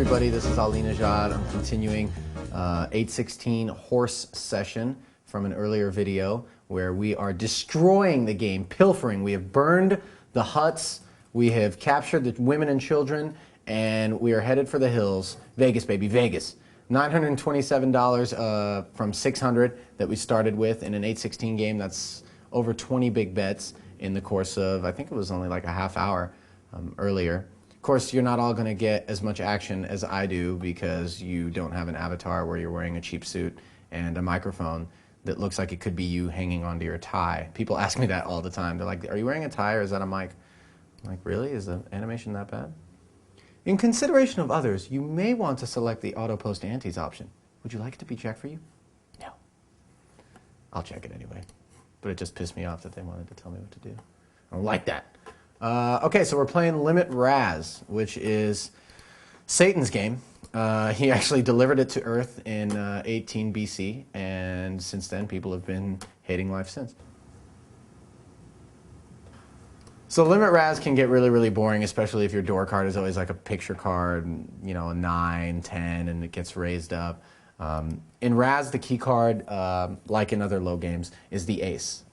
everybody, this is Ali Nejad. I'm continuing 816 horse session from an earlier video where we are destroying the game, pilfering. We have burned the huts, we have captured the women and children, and we are headed for the hills. Vegas, baby, Vegas. $927 from $600 that we started with in an 816 game. That's over 20 big bets in the course of, I think it was only like a half hour earlier. Of course, you're not all going to get as much action as I do because you don't have an avatar where you're wearing a cheap suit and a microphone that looks like it could be you hanging onto your tie. People ask me that all the time. They're like, are you wearing a tie or is that a mic? I'm like, really? Is the animation that bad? In consideration of others, you may want to select the auto post antes option. Would you like it to be checked for you? No. I'll check it anyway. But it just pissed me off that they wanted to tell me what to do. I don't like that. Okay, so we're playing Limit Raz, which is Satan's game. He actually delivered it to Earth in 18 BC, and since then people have been hating life since. So Limit Raz can get really, really boring, especially if your door card is always like a picture card, you know, a 9, 10, and it gets raised up. In Raz, the key card, like in other low games, is the ace.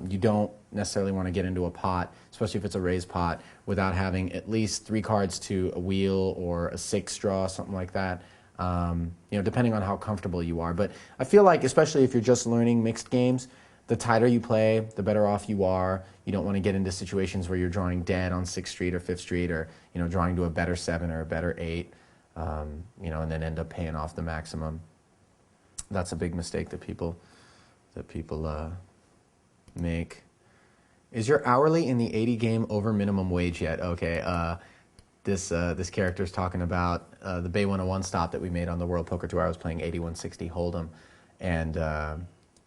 You don't necessarily want to get into a pot, especially if it's a raised pot, without having at least 3 cards to a wheel or a 6 draw, something like that. You know, depending on how comfortable you are. But I feel like, especially if you're just learning mixed games, the tighter you play, the better off you are. You don't want to get into situations where you're drawing dead on 6th Street or 5th Street, or you know, drawing to a better 7 or a better 8, you know, and then end up paying off the maximum. That's a big mistake that people make. Is your hourly in the 80 game over minimum wage yet? Okay, this character is talking about the Bay 101 stop that we made on the World Poker Tour. I was playing 8160 Hold'em, and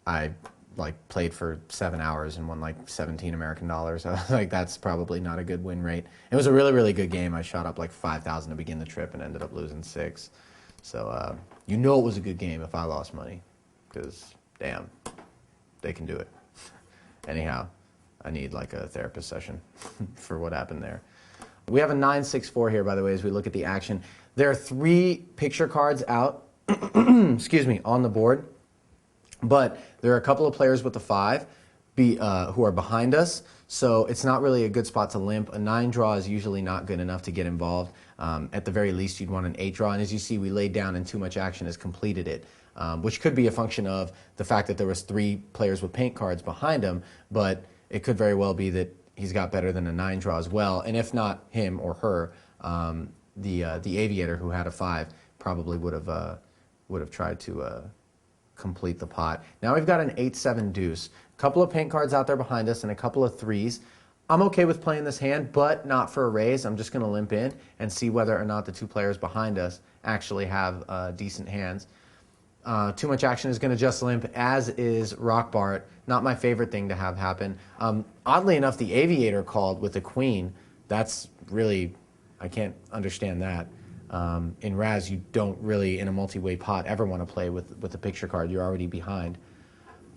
I like played for 7 hours and won like 17 American dollars. I was like, that's probably not a good win rate. It was a really, really good game. I shot up like 5,000 to begin the trip and ended up losing 6. So you know it was a good game if I lost money, because damn, they can do it. Anyhow, I need like a therapist session for what happened there. We have a 9-6-4 here, by the way, as we look at the action. There are 3 picture cards out, excuse me, on the board, but there are a couple of players with the 5 who are behind us, so it's not really a good spot to limp. A 9 draw is usually not good enough to get involved. At the very least, you'd want an 8 draw, and as you see, we laid down and too much action has completed it, which could be a function of the fact that there was 3 players with paint cards behind him, but it could very well be that he's got better than a 9 draw as well, and if not him or her, the aviator who had a 5 probably would have tried to complete the pot. Now we've got an 8-7 deuce. A couple of paint cards out there behind us and a couple of 3s. I'm okay with playing this hand, but not for a raise. I'm just going to limp in and see whether or not the 2 players behind us actually have decent hands. Too much action is going to just limp, as is Rock Bart. Not my favorite thing to have happen. Oddly enough, the aviator called with the queen. That's really, I can't understand that. In Raz, you don't really, in a multi-way pot, ever want to play with the picture card. You're already behind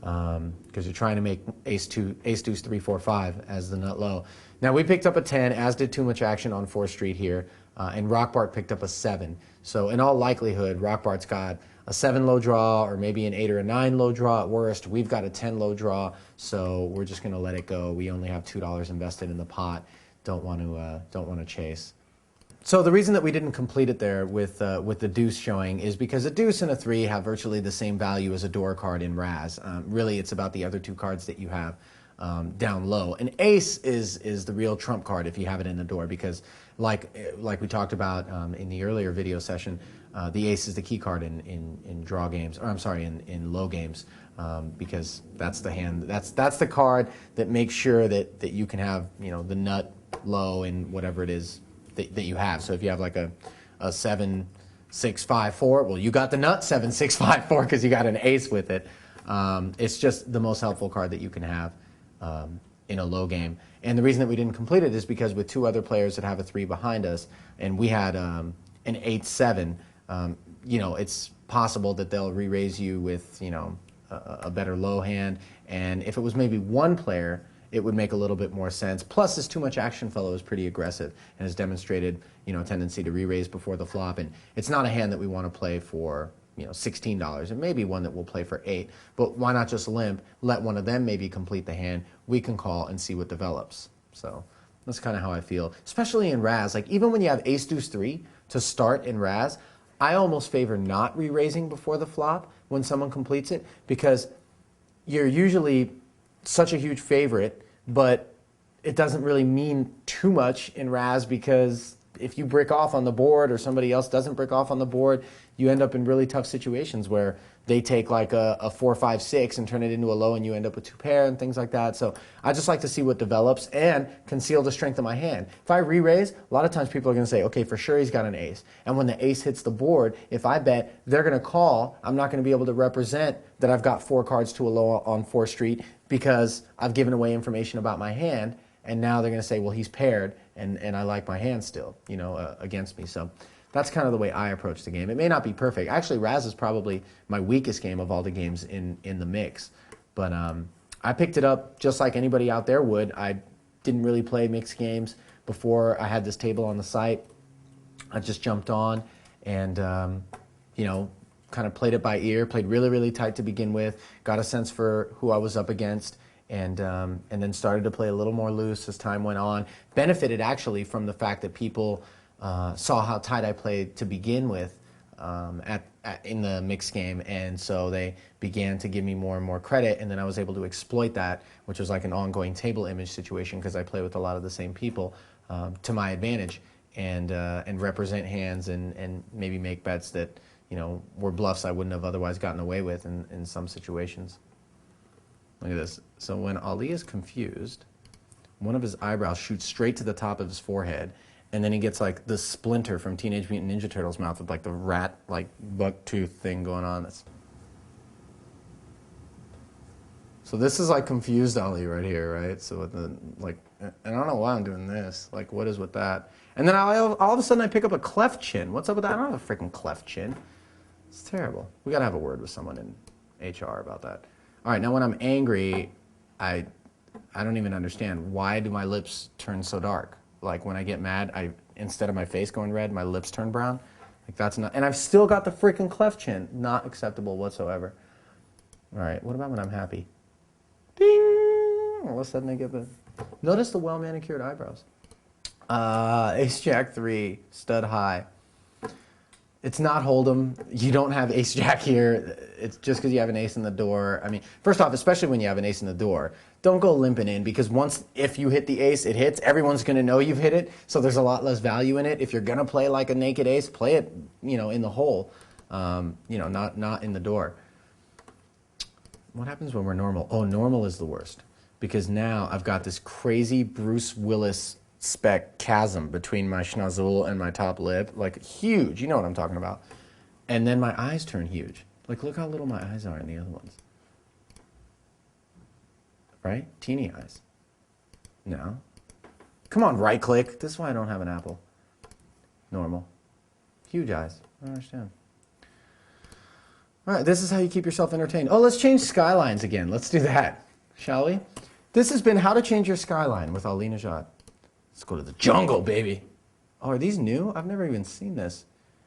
because you're trying to make ace deuce 3 4 5 as the nut low. Now we picked up a 10, as did Too Much Action on 4th Street here, and Rock Bart picked up a 7. So in all likelihood, Rock Bart's got a 7 low draw, or maybe an 8 or a 9 low draw at worst. We've got a 10 low draw, so we're just going to let it go. We only have $2 invested in the pot. Don't want to chase. So the reason that we didn't complete it there with the deuce showing is because a deuce and a 3 have virtually the same value as a door card in Raz. Really, it's about the other 2 cards that you have down low. An ace is the real trump card if you have it in the door, because like we talked about in the earlier video session, the ace is the key card in draw games, or I'm sorry, in low games, because that's the hand, that's the card that makes sure that you can have, you know, the nut low in whatever it is that you have. So if you have like a 7 6 5 4, well, you got the nut 7 6 5 4 because you got an ace with it. It's just the most helpful card that you can have in a low game. And the reason that we didn't complete it is because with 2 other players that have a 3 behind us, and we had an 8-7, you know, it's possible that they'll re-raise you with, you know, a better low hand. And if it was maybe 1 player it would make a little bit more sense. Plus, this too much action fellow is pretty aggressive and has demonstrated, a tendency to re-raise before the flop. And it's not a hand that we want to play for, $16. It may be one that we'll play for 8. But why not just limp, let one of them maybe complete the hand, we can call and see what develops. So that's kind of how I feel, especially in Raz. Like, even when you have ace deuce 3 to start in Raz, I almost favor not re-raising before the flop when someone completes it, because you're usually such a huge favorite, but it doesn't really mean too much in Raz, because if you brick off on the board or somebody else doesn't brick off on the board, you end up in really tough situations where they take like a 4, 5, 6 and turn it into a low, and you end up with 2 pair and things like that. So I just like to see what develops and conceal the strength of my hand. If I re-raise, a lot of times people are going to say, okay, for sure he's got an ace. And when the ace hits the board, if I bet, they're going to call. I'm not going to be able to represent that I've got 4 cards to a low on 4th Street because I've given away information about my hand. And now they're going to say, well, he's paired, and I like my hand still, against me. So that's kind of the way I approach the game. It may not be perfect. Actually, Raz is probably my weakest game of all the games in the mix. But I picked it up just like anybody out there would. I didn't really play mixed games before I had this table on the site. I just jumped on and, kind of played it by ear, played really, really tight to begin with, got a sense for who I was up against, and then started to play a little more loose as time went on. Benefited actually from the fact that people saw how tight I played to begin with in the mixed game, and so they began to give me more and more credit, and then I was able to exploit that, which was like an ongoing table image situation because I play with a lot of the same people to my advantage, and represent hands and maybe make bets that were bluffs I wouldn't have otherwise gotten away with in some situations. Look at this. So when Ali is confused, one of his eyebrows shoots straight to the top of his forehead, and then he gets like the splinter from Teenage Mutant Ninja Turtles' mouth with like the rat, like buck tooth thing going on. So this is like confused Ali right here, right? So with the, like, and I don't know why I'm doing this. Like, what is with that? And then all of a sudden I pick up a cleft chin. What's up with that? I don't have a freaking cleft chin. It's terrible. We gotta have a word with someone in HR about that. All right, now when I'm angry, I don't even understand. Why do my lips turn so dark? Like when I get mad, instead of my face going red, my lips turn brown. Like that's not, and I've still got the freaking cleft chin. Not acceptable whatsoever. All right, what about when I'm happy? Ding! All of a sudden I get the, notice the well-manicured eyebrows. Ace Jack 3, stud high. It's not Hold'em. You don't have ace jack here. It's just because you have an ace in the door. I mean, first off, especially when you have an ace in the door, don't go limping in, because if you hit the ace, it hits. Everyone's going to know you've hit it, so there's a lot less value in it. If you're going to play like a naked ace, play it, in the hole, not in the door. What happens when we're normal? Oh, normal is the worst, because now I've got this crazy Bruce Willis speck chasm between my schnozzle and my top lip, like huge, you know what I'm talking about. And then my eyes turn huge. Like, look how little my eyes are in the other ones. Right? Teeny eyes. No. Come on, right click. This is why I don't have an apple. Normal. Huge eyes. I don't understand. All right, this is how you keep yourself entertained. Oh, let's change skylines again. Let's do that, shall we? This has been How to Change Your Skyline with Ali Nejad. Let's go to the jungle, baby. Oh, are these new? I've never even seen this.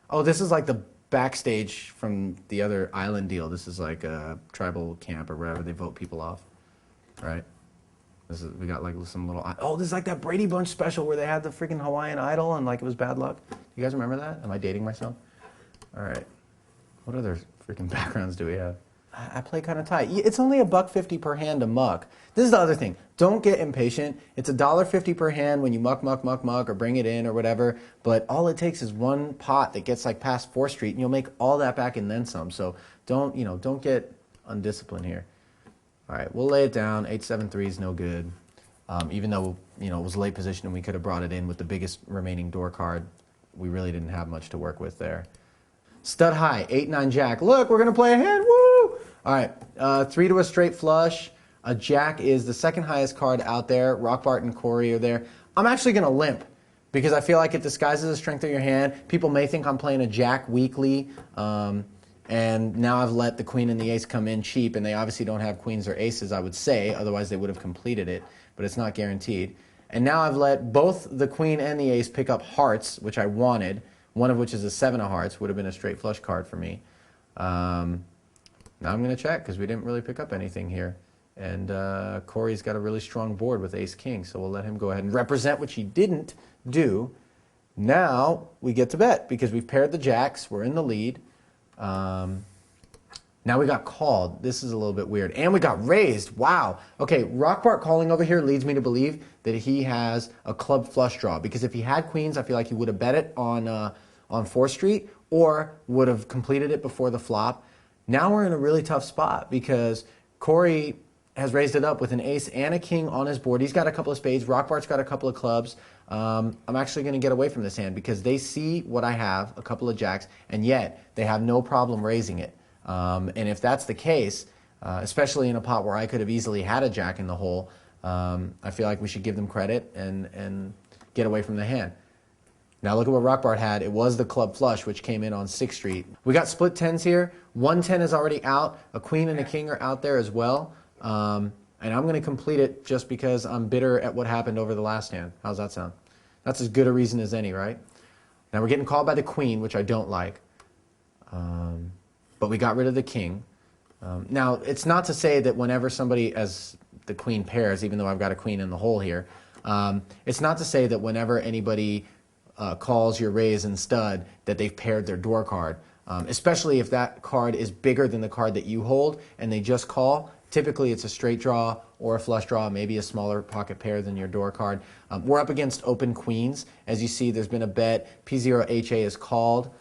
Oh, this is like the backstage from the other island deal. This is like a tribal camp or wherever they vote people off, right? We got like some little, oh, this is like that Brady Bunch special where they had the freaking Hawaiian Idol and like it was bad luck. You guys remember that? Am I dating myself? All right. What other freaking backgrounds do we have? I play kind of tight. It's only $1.50 per hand to muck. This is the other thing. Don't get impatient. It's $1.50 per hand when you muck or bring it in or whatever. But all it takes is one pot that gets like past 4th Street, and you'll make all that back and then some. So don't get undisciplined here. All right, we'll lay it down. 8-7-3 is no good. Even though it was late position and we could have brought it in with the biggest remaining door card, we really didn't have much to work with there. Stud high, 8-9 jack. Look, we're gonna play a hand. Woo! All right, 3 to a straight flush. A jack is the second highest card out there. Rock Bart and Corey are there. I'm actually gonna limp because I feel like it disguises the strength of your hand. People may think I'm playing a jack weakly, and And now I've let the queen and the ace come in cheap, and they obviously don't have queens or aces, I would say, otherwise they would have completed it, but it's not guaranteed. And now I've let both the queen and the ace pick up hearts, which I wanted, one of which is a 7 of hearts, would have been a straight flush card for me. Now I'm going to check because we didn't really pick up anything here. And Corey's got a really strong board with ace-king, so we'll let him go ahead and represent, which he didn't do. Now we get to bet because we've paired the jacks. We're in the lead. Now we got called. This is a little bit weird. And we got raised. Wow. Okay, Rockbart calling over here leads me to believe that he has a club flush draw. Because if he had queens, I feel like he would have bet it on 4th Street or would have completed it before the flop. Now we're in a really tough spot because Corey has raised it up with an ace and a king on his board. He's got a couple of spades. Rockbart's got a couple of clubs. I'm actually going to get away from this hand because they see what I have, a couple of jacks, and yet they have no problem raising it. And if that's the case, especially in a pot where I could have easily had a jack in the hole, I feel like we should give them credit and get away from the hand. Now look at what Rockbart had. It was the club flush, which came in on 6th Street. We got split 10s here. 110 is already out. A queen and a king are out there as well. And I'm going to complete it just because I'm bitter at what happened over the last hand. How's that sound? That's as good a reason as any, right? Now we're getting called by the queen, which I don't like. But we got rid of the king. Now, it's not to say that whenever somebody, as the queen pairs, even though I've got a queen in the hole here, it's not to say that whenever anybody calls your raise and stud that they've paired their door card, especially if that card is bigger than the card that you hold and they just call. Typically, it's a straight draw or a flush draw, maybe a smaller pocket pair than your door card. We're up against open queens. As you see, there's been a bet. P0HA is called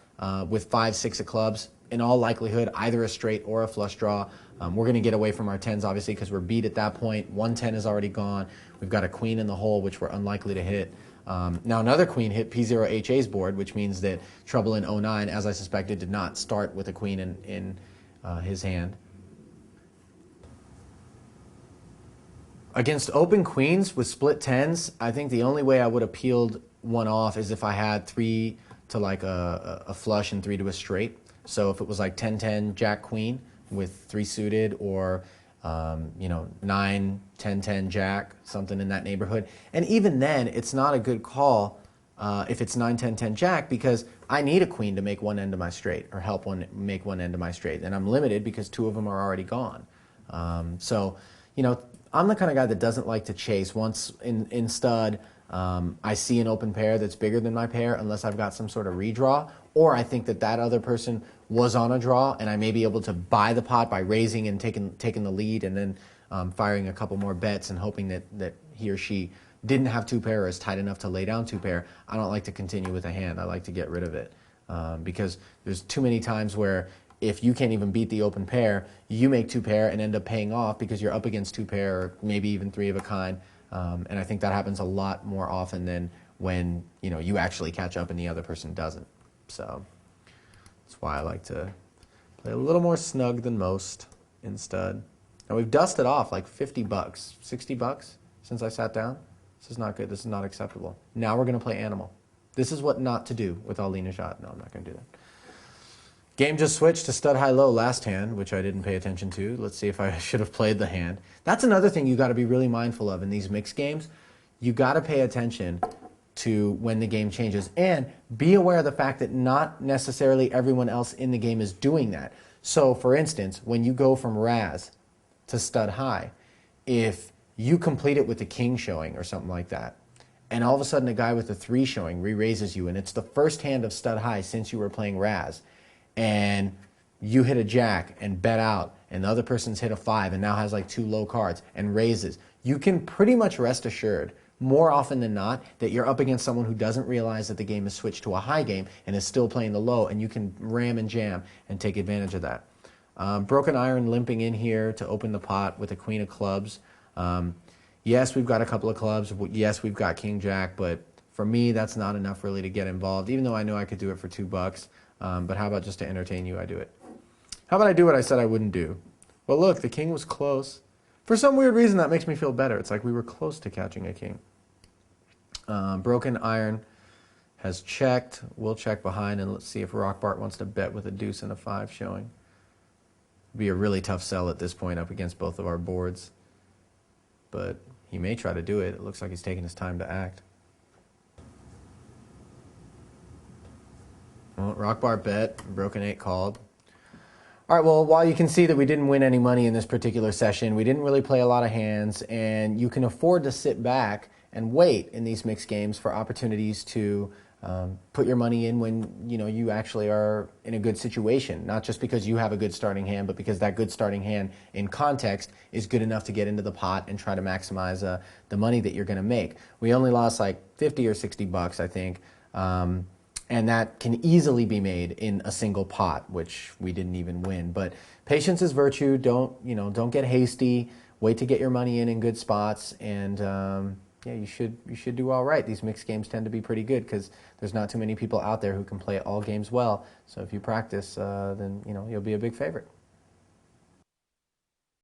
with 5, 6 of clubs. In all likelihood, either a straight or a flush draw. We're going to get away from our 10s, obviously, because we're beat at that point. 110 is already gone. We've got a queen in the hole, which we're unlikely to hit. Now, another queen hit P0HA's board, which means that trouble in 09, as I suspected, did not start with a queen in his hand. Against open queens with split 10s, I think the only way I would have peeled one off is if I had 3 to like a flush and 3 to a straight. So if it was like 10-10 Jack Queen with 3 suited, or 9 10-10 Jack, something in that neighborhood. And even then, it's not a good call if it's 9 10-10 Jack, because I need a queen to make one end of my straight or help make one end of my straight, and I'm limited because 2 of them are already gone. So I'm the kind of guy that doesn't like to chase. Once in stud, I see an open pair that's bigger than my pair unless I've got some sort of redraw, or I think that other person was on a draw and I may be able to buy the pot by raising and taking the lead and then firing a couple more bets and hoping that he or she didn't have 2 pair or is tight enough to lay down 2 pair. I don't like to continue with a hand. I like to get rid of it because there's too many times where if you can't even beat the open pair, you make 2 pair and end up paying off because you're up against 2 pair or maybe even 3 of a kind. And I think that happens a lot more often than when you actually catch up and the other person doesn't. So that's why I like to play a little more snug than most in stud. Now we've dusted off like $50, $60 since I sat down. This is not good. This is not acceptable. Now we're going to play animal. This is what not to do with Ali Nejad. No, I'm not going to do that. Game just switched to stud high-low last hand, which I didn't pay attention to. Let's see if I should have played the hand. That's another thing you got to be really mindful of in these mixed games. You got to pay attention to when the game changes, and be aware of the fact that not necessarily everyone else in the game is doing that. So, for instance, when you go from Raz to stud high, if you complete it with the king showing or something like that, and all of a sudden a guy with the 3 showing re-raises you, and it's the first hand of stud high since you were playing Raz, and you hit a jack and bet out, and the other person's hit a 5 and now has like 2 low cards and raises, you can pretty much rest assured, more often than not, that you're up against someone who doesn't realize that the game is switched to a high game and is still playing the low, and you can ram and jam and take advantage of that. Broken iron limping in here to open the pot with a queen of clubs. Yes, we've got a couple of clubs. Yes, we've got king jack, but for me, that's not enough really to get involved, even though I know I could do it for $2. But how about just to entertain you, I do it. How about I do what I said I wouldn't do? Well, look, the king was close. For some weird reason, that makes me feel better. It's like we were close to catching a king. Broken iron has checked. We'll check behind, and let's see if Rockbart wants to bet with a deuce and a 5 showing. Be a really tough sell at this point up against both of our boards. But he may try to do it. It looks like he's taking his time to act. Well, rock bar bet, broken 8 called. All right, well, while you can see that we didn't win any money in this particular session, we didn't really play a lot of hands, and you can afford to sit back and wait in these mixed games for opportunities to put your money in when you actually are in a good situation, not just because you have a good starting hand, but because that good starting hand in context is good enough to get into the pot and try to maximize the money that you're going to make. We only lost like 50 or 60 bucks, I think. And that can easily be made in a single pot, which we didn't even win. But patience is virtue. Don't get hasty. Wait to get your money in good spots, and yeah, you should do all right. These mixed games tend to be pretty good because there's not too many people out there who can play all games well. So if you practice, then you'll be a big favorite.